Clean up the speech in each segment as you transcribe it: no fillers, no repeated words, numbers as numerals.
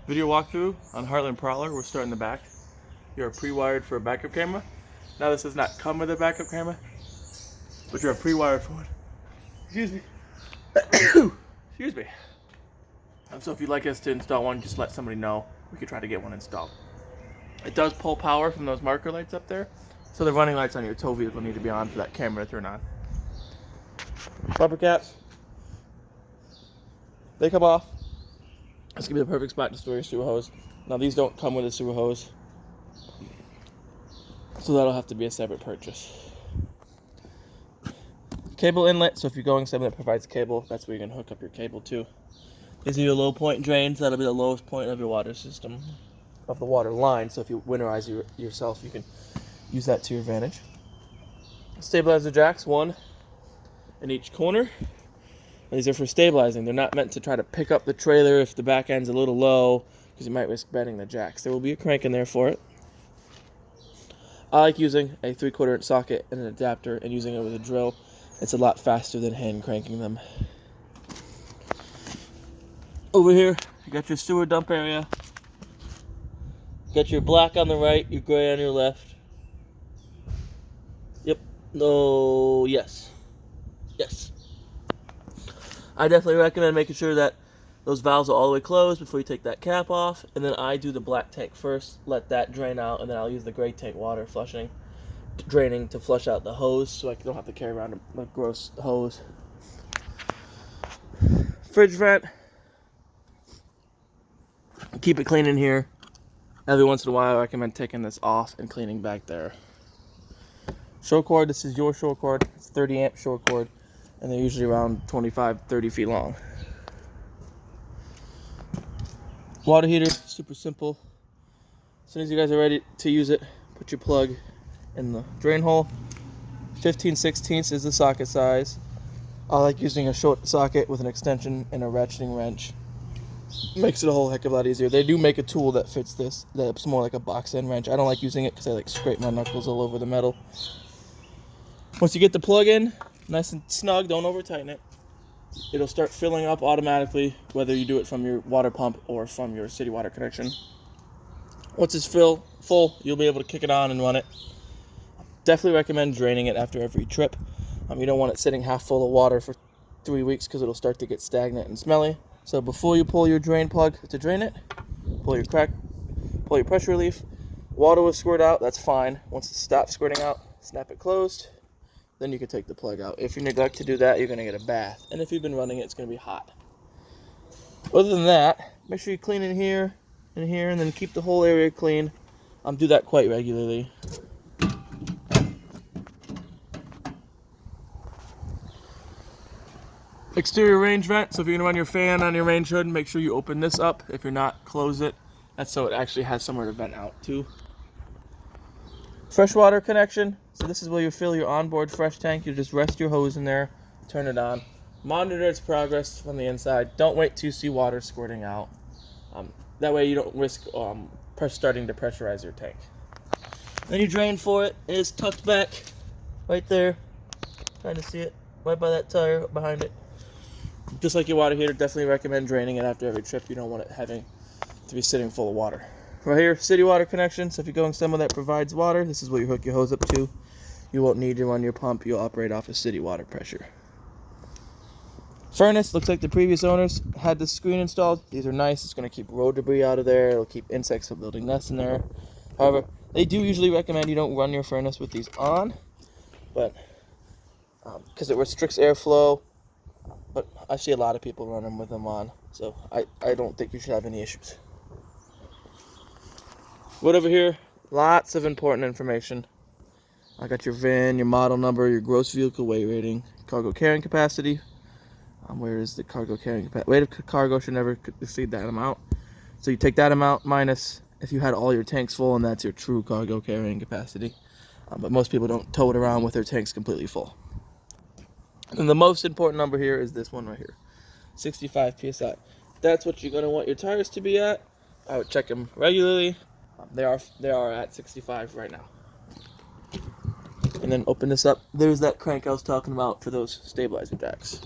Video walkthrough on Heartland Prowler. We're starting the back. You're pre-wired for a backup camera. Now this does not come with a backup camera, but you're pre-wired for it. Excuse me. Excuse me. So if you'd like us to install one, just let somebody know. We could try to get one installed. It does pull power from those marker lights up there, so the running lights on your tow vehicle need to be on for that camera to turn on. Bumper caps. They come off. This could be the perfect spot to store your sewer hose. Now these don't come with a sewer hose, so that'll have to be a separate purchase. Cable inlet, so if you're going somewhere that provides cable, that's where you can hook up your cable to. These are your low point drains. That'll be the lowest point of your water system, of the water line, so if you winterize yourself, you can use that to your advantage. Stabilizer jacks, one in each corner. These are for stabilizing. They're not meant to try to pick up the trailer if the back end's a little low, because you might risk bending the jacks. There will be a crank in there for it. I like using a 3/4 inch socket and an adapter and using it with a drill. It's a lot faster than hand cranking them. Over here, you got your sewer dump area. You got your black on the right, your gray on your left. Yep. No. Yes. Yes. I definitely recommend making sure that those valves are all the way closed before you take that cap off. And then I do the black tank first, let that drain out, and then I'll use the gray tank water draining to flush out the hose, so I don't have to carry around a gross hose. Fridge vent. Keep it clean in here. Every once in a while I recommend taking this off and cleaning back there. Short cord, this is your short cord. It's 30 amp short cord, and they're usually around 25-30 feet long. Water heater, super simple. As soon as you guys are ready to use it, put your plug in the drain hole. 15/16 is the socket size. I like using a short socket with an extension and a ratcheting wrench. Makes it a whole heck of a lot easier. They do make a tool that fits this, that's more like a box end wrench. I don't like using it because I like scrape my knuckles all over the metal. Once you get the plug in, nice and snug, don't over tighten it. It'll start filling up automatically, whether you do it from your water pump or from your city water connection. Once it's full, you'll be able to kick it on and run it. Definitely recommend draining it after every trip. You don't want it sitting half full of water for 3 weeks because it'll start to get stagnant and smelly. So before you pull your drain plug to drain it, pull your pressure relief. Water will squirt out, that's fine. Once it stops squirting out, snap it closed. Then you can take the plug out. If you neglect to do that, you're going to get a bath. And if you've been running it, it's going to be hot. Other than that, make sure you clean in here, and then keep the whole area clean. Do that quite regularly. Exterior range vent, so if you're going to run your fan on your range hood, make sure you open this up. If you're not, close it. That's so it actually has somewhere to vent out to. Freshwater connection, so this is where you fill your onboard fresh tank. You just rest your hose in there, turn it on. Monitor its progress from the inside. Don't wait till you see water squirting out. That way you don't risk starting to pressurize your tank. Then you drain for it. It is tucked back right there. Trying to see it right by that tire behind it. Just like your water heater, definitely recommend draining it after every trip. You don't want it having to be sitting full of water. Right here, city water connection. So if you're going somewhere that provides water, this is where you hook your hose up to. You won't need to run your pump. You'll operate off of city water pressure. Furnace, looks like the previous owners had this screen installed. These are nice. It's going to keep road debris out of there. It'll keep insects from building nests in there. However, they do usually recommend you don't run your furnace with these on, but because it restricts airflow. But I see a lot of people running with them on, so I don't think you should have any issues. Right over here, lots of important information. I got your VIN, your model number, your gross vehicle weight rating, cargo carrying capacity. Where is the cargo carrying capacity? Weight of cargo should never exceed that amount. So you take that amount minus if you had all your tanks full, and that's your true cargo carrying capacity. But most people don't tow it around with their tanks completely full. And the most important number here is this one right here, 65 psi. That's what you're going to want your tires to be at. I would check them regularly. They are at 65 right now. And then open this up. There's that crank I was talking about for those stabilizer jacks.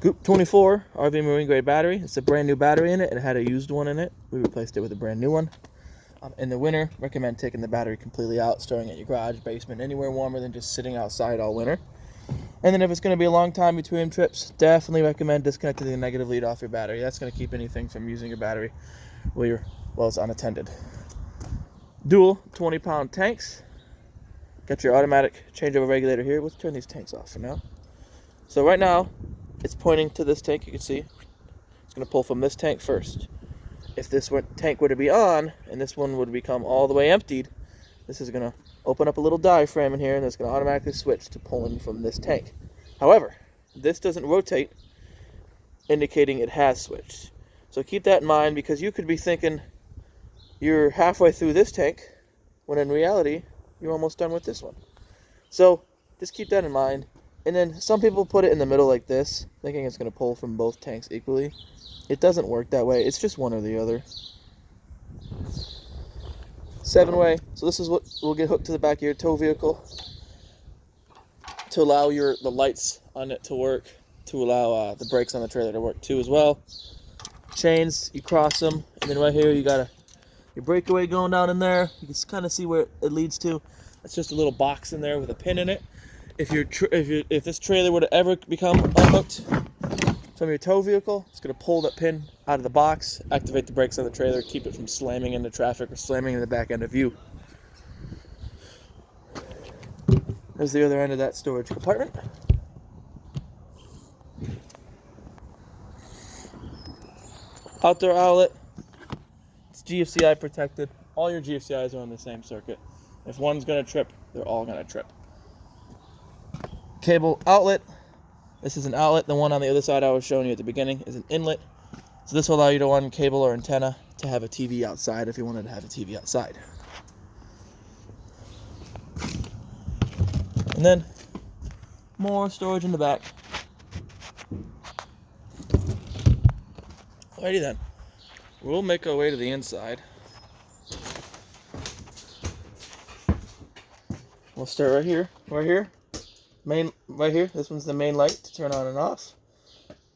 Scoop 24 RV Marine grade battery. It's a brand new battery in it. It had a used one in it. We replaced it with a brand new one. In the winter, recommend taking the battery completely out, storing it in your garage, basement, anywhere warmer than just sitting outside all winter. And then if it's going to be a long time between trips, definitely recommend disconnecting the negative lead off your battery. That's going to keep anything from using your battery while it's unattended. Dual 20-pound tanks. Got your automatic changeover regulator here. Let's turn these tanks off for now. So right now, it's pointing to this tank. You can see it's going to pull from this tank first. If this tank were to be on and this one would become all the way emptied, this is going to open up a little diaphragm in here, and it's going to automatically switch to pulling from this tank. However, this doesn't rotate, indicating it has switched. So keep that in mind, because you could be thinking you're halfway through this tank when in reality you're almost done with this one. So just keep that in mind. And then some people put it in the middle like this, thinking it's going to pull from both tanks equally. It doesn't work that way. It's just one or the other. 7-way. So this is what will get hooked to the back of your tow vehicle to allow the lights on it to work, to allow the brakes on the trailer to work too as well. Chains, you cross them, and then right here you got your breakaway going down in there. You can kind of see where it leads to. It's just a little box in there with a pin in it. If this trailer were to ever become unhooked from your tow vehicle, it's going to pull that pin out of the box, activate the brakes on the trailer, keep it from slamming into traffic or slamming into the back end of you. There's the other end of that storage compartment. Outdoor outlet. It's GFCI protected. All your GFCIs are on the same circuit. If one's going to trip, they're all going to trip. Cable outlet. This is an outlet. The one on the other side I was showing you at the beginning is an inlet. So this will allow you to run cable or antenna to have a TV outside if you wanted to have a TV outside. And then more storage in the back. Alrighty then. We'll make our way to the inside. We'll start right here. Right here. Right here. This one's the main light to turn on and off.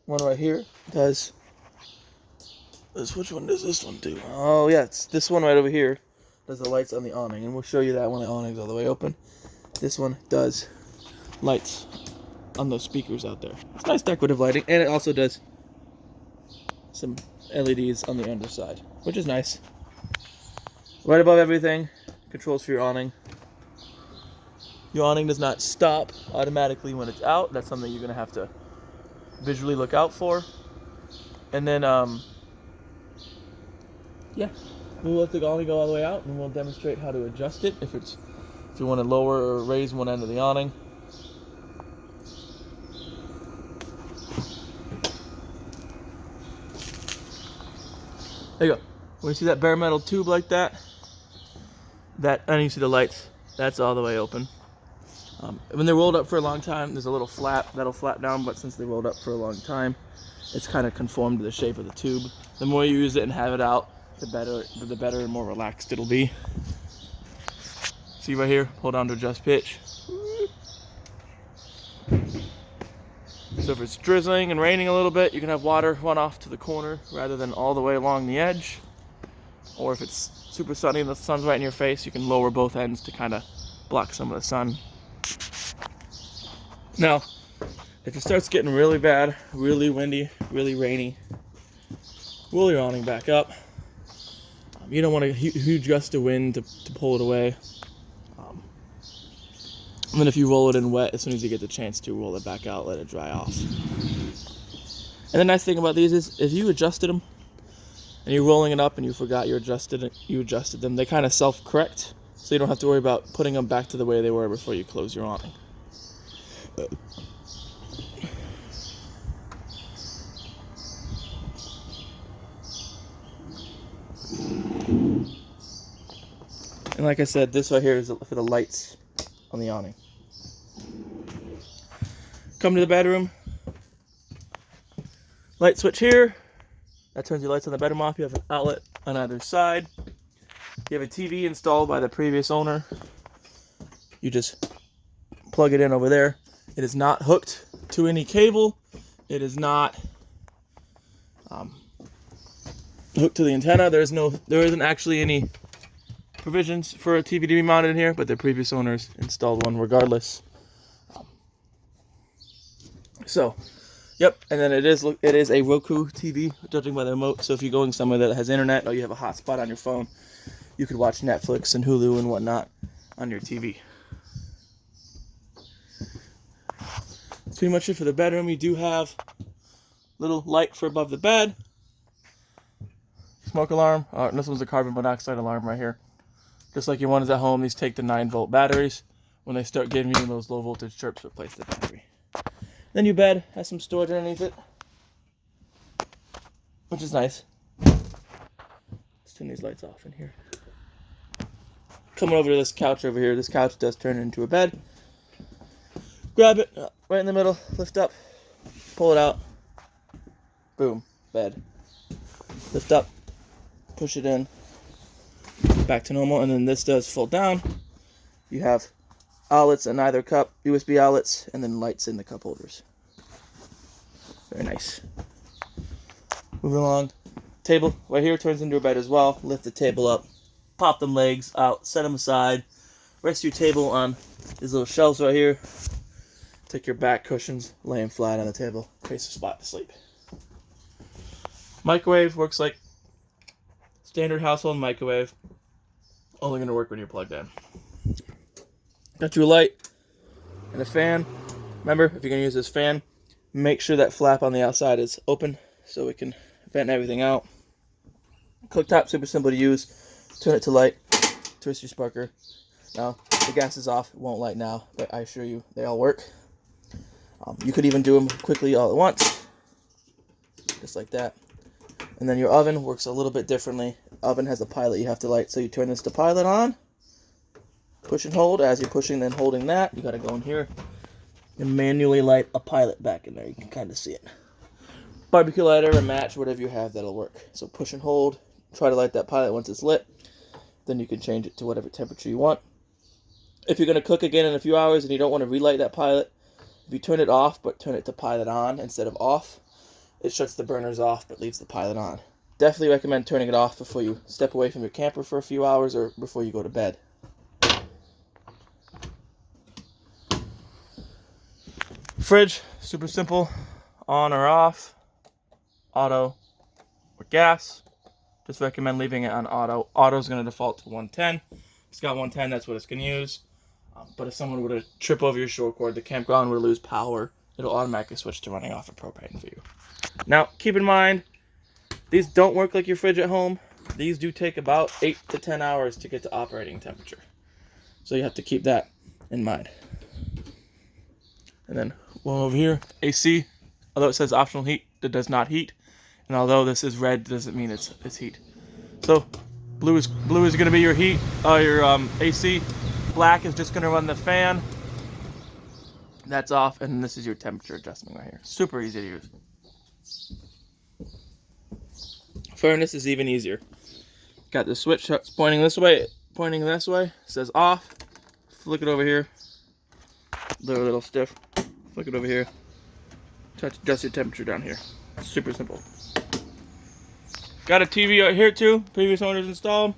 One right here does this. Which one does this one do? Oh yeah, it's this one right over here does the lights on the awning, and we'll show you that when the awning's all the way open. This one does lights on those speakers out there. It's nice decorative lighting, and it also does some LEDs on the underside, which is nice. Right above everything, controls for your awning. Your awning does not stop automatically when it's out. That's something you're going to have to visually look out for. And then, yeah, we'll let the awning go all the way out, and we'll demonstrate how to adjust it if you want to lower or raise one end of the awning. There you go. When you see that bare metal tube like that, and you see the lights, that's all the way open. When they're rolled up for a long time, there's a little flap that'll flap down, but since they rolled up for a long time, it's kind of conformed to the shape of the tube. The more you use it and have it out, the better and more relaxed it'll be. See right here, hold on to adjust pitch. So if it's drizzling and raining a little bit, you can have water run off to the corner rather than all the way along the edge. Or if it's super sunny and the sun's right in your face, you can lower both ends to kind of block some of the sun. Now, if it starts getting really bad, really windy, really rainy, roll your awning back up. You don't want a huge gust of wind to pull it away. And then if you roll it in wet, as soon as you get the chance to, roll it back out, let it dry off. And the nice thing about these is, if you adjusted them, and you're rolling it up and you forgot you adjusted them, they kind of self-correct, so you don't have to worry about putting them back to the way they were before you close your awning. And like I said, this right here is for the lights on the awning. Come to the bedroom. Light switch here. That turns your lights on the bedroom off. You have an outlet on either side. You have a TV installed by the previous owner. You just plug it in over there. It is not hooked to any cable. It is not hooked to the antenna. There isn't actually any provisions for a TV to be mounted in here, but the previous owners installed one regardless. So, yep, and then it is a Roku TV, judging by the remote. So if you're going somewhere that has internet or you have a hotspot on your phone, you could watch Netflix and Hulu and whatnot on your TV. That's pretty much it for the bedroom. You do have a little light for above the bed. Smoke alarm. This one's a carbon monoxide alarm right here. Just like your ones at home, these take the 9-volt batteries. When they start giving you those low voltage chirps, replace the battery. Then your bed has some storage underneath it, which is nice. Let's turn these lights off in here. Coming over to this couch over here. This couch does turn into a bed. Grab it right in the middle, lift up, pull it out. Boom, bed. Lift up, push it in, back to normal, and then this does fold down. You have outlets in either cup, USB outlets, and then lights in the cup holders. Very nice. Moving along. Table right here turns into a bed as well. Lift the table up, pop them legs out, set them aside. Rest your table on these little shelves right here. Take your back cushions, lay them flat on the table. Creates a spot to sleep. Microwave works like standard household microwave. Only going to work when you're plugged in. Got your light and a fan. Remember, if you're going to use this fan, make sure that flap on the outside is open so we can vent everything out. Cooktop, super simple to use. Turn it to light, twist your sparker. Now, the gas is off, it won't light now, but I assure you, they all work. You could even do them quickly all at once, just like that. And then your oven works a little bit differently. Oven has a pilot you have to light, so you turn this to pilot on, push and hold. As you're pushing then holding that, you gotta go in here and manually light a pilot back in there. You can kind of see it. Barbecue lighter, a match, whatever you have, that'll work. So push and hold, try to light that pilot once it's lit. Then you can change it to whatever temperature you want. If you're going to cook again in a few hours and you don't want to relight that pilot, if you turn it off but turn it to pilot on instead of off, it shuts the burners off but leaves the pilot on. Definitely recommend turning it off before you step away from your camper for a few hours or before you go to bed. Fridge, super simple, on or off, auto or gas. Just recommend leaving it on auto. Auto is going to default to 110. If it's got 110, that's what it's going to use. But if someone were to trip over your shore cord, the campground would lose power. It'll automatically switch to running off of propane for you. Now, keep in mind, these don't work like your fridge at home. These do take about 8 to 10 hours to get to operating temperature. So you have to keep that in mind. And then, well, over here, AC. Although it says optional heat, it does not heat. And although this is red, doesn't mean it's heat. So, blue is going to be your heat, your AC. Black is just going to run the fan. That's off, and this is your temperature adjustment right here. Super easy to use. Furnace is even easier. Got the switch pointing this way, pointing this way. It says off. Flick it over here. They're a little stiff. Flick it over here. Adjust your temperature down here. Super simple. Got a TV right here too. Previous owners installed.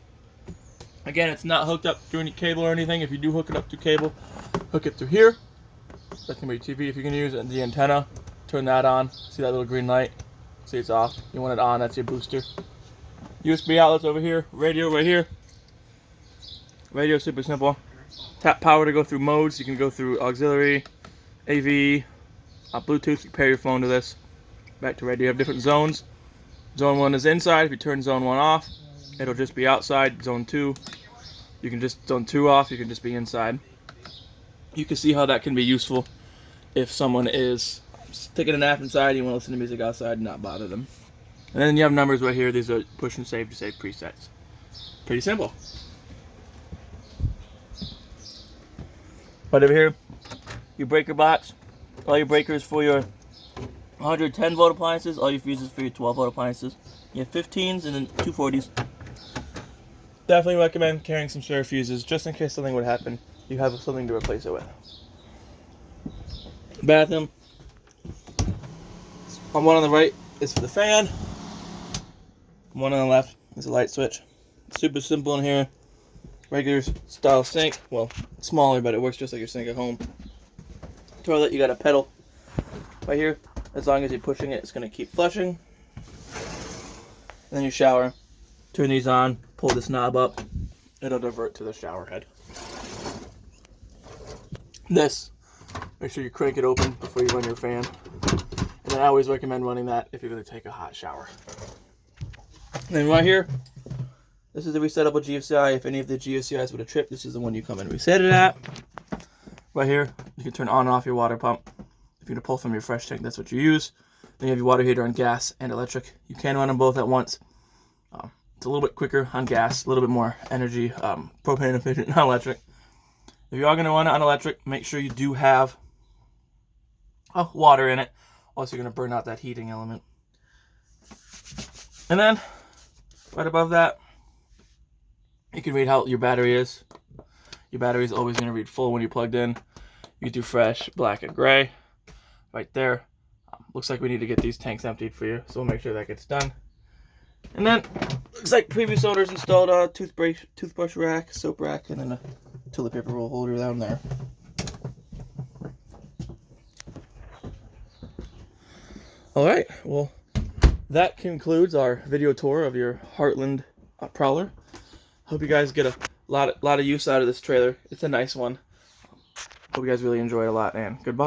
Again, it's not hooked up through any cable or anything. If you do hook it up through cable, hook it through here. That can be your TV. If you're going to use the antenna, turn that on. See that little green light? See it's off. You want it on, that's your booster. USB outlets over here. Radio right here. Radio super simple. Tap power to go through modes. You can go through auxiliary, AV, Bluetooth. You pair your phone to this. Back to radio. You have different zones. Zone 1 is inside. If you turn zone 1 off, it'll just be outside. Zone 2, you can just zone 2 off. You can just be inside. You can see how that can be useful if someone is taking a nap inside. You want to listen to music outside and not bother them. And then you have numbers right here. These are push and save to save presets. Pretty simple. Right over here, your breaker box. All your breakers for your 110 volt appliances, all your fuses for your 12 volt appliances. You have 15s and then 240s. Definitely recommend carrying some spare fuses just in case something would happen. You have something to replace it with. Bathroom. one on the right is for the fan. One on the left is a light switch. Super simple in here. Regular style sink. Well, smaller, but it works just like your sink at home. Toilet, you got a pedal right here. As long as you're pushing it, it's going to keep flushing. And then you shower. Turn these on. Pull this knob up. It'll divert to the shower head. This, make sure you crank it open before you run your fan. And then I always recommend running that if you're going to take a hot shower. And then right here, this is the resettable GFCI. If any of the GFCIs would have tripped, this is the one you come and reset it at. Right here, you can turn on and off your water pump. If you're going to pull from your fresh tank, that's what you use. Then you have your water heater on gas and electric. You can run them both at once. It's a little bit quicker on gas, a little bit more energy, propane efficient on electric. If you are going to run it on electric, make sure you do have water in it. Also, you're going to burn out that heating element. And then, right above that, you can read how your battery is. Your battery is always going to read full when you're plugged in. You do fresh, black, and gray. Right there. Looks like we need to get these tanks emptied for you, so we'll make sure that gets done. And then, looks like previous owners installed a toothbrush rack, soap rack, and then a toilet paper roll holder down there. Alright, well, that concludes our video tour of your Heartland Prowler. Hope you guys get a lot of use out of this trailer. It's a nice one. Hope you guys really enjoy it a lot, and goodbye.